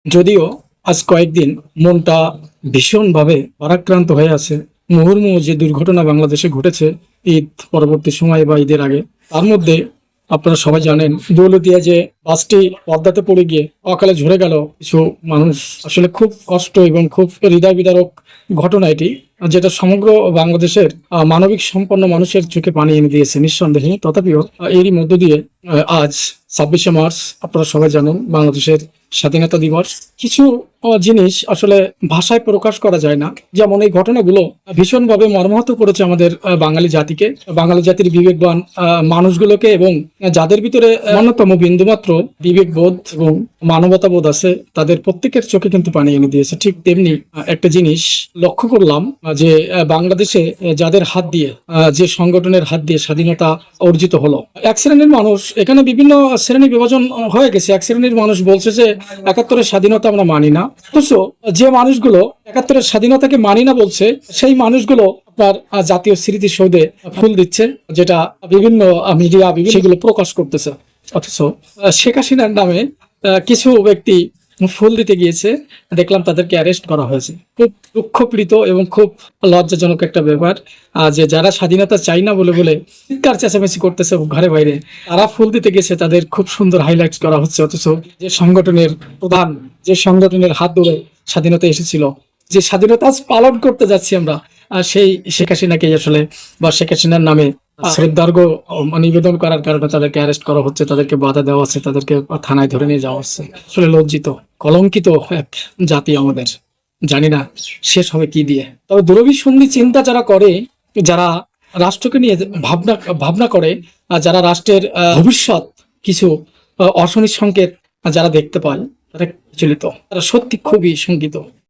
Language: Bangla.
যদিও আজ কয়েকদিন মনটা ভীষণভাবে ভারাক্রান্ত হয়ে আছে। মুহুর্মুহু যে দুর্ঘটনা বাংলাদেশে ঘটেছে ঈদ পরবর্তী সময়ে বা ঈদের আগে, তার মধ্যে আপনারা সবাই জানেন দৌলতিয়া যে বাসটি পদ্মাতে পড়ে গিয়ে অকালে ঝরে গেল কিছু মানুষ। আসলে খুব কষ্ট এবং খুব হৃদয় বিদারক ঘটনা এটি, যেটা সমগ্র বাংলাদেশের মানবিক সম্পন্ন মানুষের চোখে পানি এনে দিয়েছে নিঃসন্দেহে। তথাপিও এরই মধ্য দিয়ে আজ 26শে মার্চ আপনারা সবাই জানেন বাংলাদেশের স্বাধীনতা দিবস। কিছু জিনিস আসলে ভাষায় প্রকাশ করা যায় না, যেমন এই ঘটনাগুলো ভীষণভাবে মর্মাহত করেছে আমাদের বাঙালি জাতিকে, বাঙালি জাতির বিবেকবান মানুষগুলোকে, এবং যাদের ভিতরে ন্যূনতম বিন্দুমাত্র বিবেকবোধ এবং মানবতাবোধ আছে তাদের প্রত্যেকের চোখে কিন্তু পানি এনে দিয়েছে। ঠিক তেমনি একটা জিনিস লক্ষ্য করলাম যে বাংলাদেশে যাদের হাত দিয়ে যে সংগঠনের হাত দিয়ে স্বাধীনতা অর্জিত হলো, এক শ্রেণীর মানুষ, এখানে বিভিন্ন শ্রেণী বিভাজন হয়ে গেছে। এক শ্রেণীর মানুষ বলছে যে 71-এর স্বাধীনতা আমরা মানি না, অথচ যে মানুষগুলো 71-এর স্বাধীনতাকে মানি না বলছে, সেই মানুষগুলো আপনার জাতীয় স্মৃতিসৌধে ফুল দিচ্ছে, যেটা বিভিন্ন মিডিয়া সেগুলো প্রকাশ করতেছে। অথচ শেখ হাসিনার নামে কিছু ব্যক্তি ফুল দিতে গিয়েছে, দেখলাম তাদেরকে অ্যারেস্ট করা হয়েছে। খুব দুঃখপ্রীত এবং খুব লজ্জাজনক একটা ব্যাপার যে যারা স্বাধীনতা চাই না বলে বলে চিৎকার চেঁচামেচি করতেছে ঘরে বাইরে, তারা ফুল দিতে গেছে, তাদের খুব সুন্দর হাইলাইটস করা হচ্ছে। অথচ যে সংগঠনের প্রধান, যে সংগঠনের হাত ধরে স্বাধীনতা এসেছিল, যে স্বাধীনতা আজ পালন করতে যাচ্ছি আমরা, সেই শেখ হাসিনাকে আসলে বা শেখ হাসিনার নামে শ্রদ্ধার্ঘ নিবেদন করার কারণে তাদেরকে অ্যারেস্ট করা হচ্ছে, তাদেরকে বাধা দেওয়া হচ্ছে, তাদেরকে থানায় ধরে নিয়ে যাওয়া হচ্ছে। আসলে লজ্জিত, কলঙ্কিত এক জাতি আমাদের। জানি না শেষ হবে কি দিয়ে। তবে দূরভিসন্ধি চিন্তা যারা করে, যারা রাষ্ট্রকে নিয়ে ভাবনা ভাবনা করে, যারা রাষ্ট্রের ভবিষ্যৎ কিছু অশনির সংকেত যারা দেখতে পায়, তারা বিচলিত, তারা সত্যি খুবই শঙ্কিত।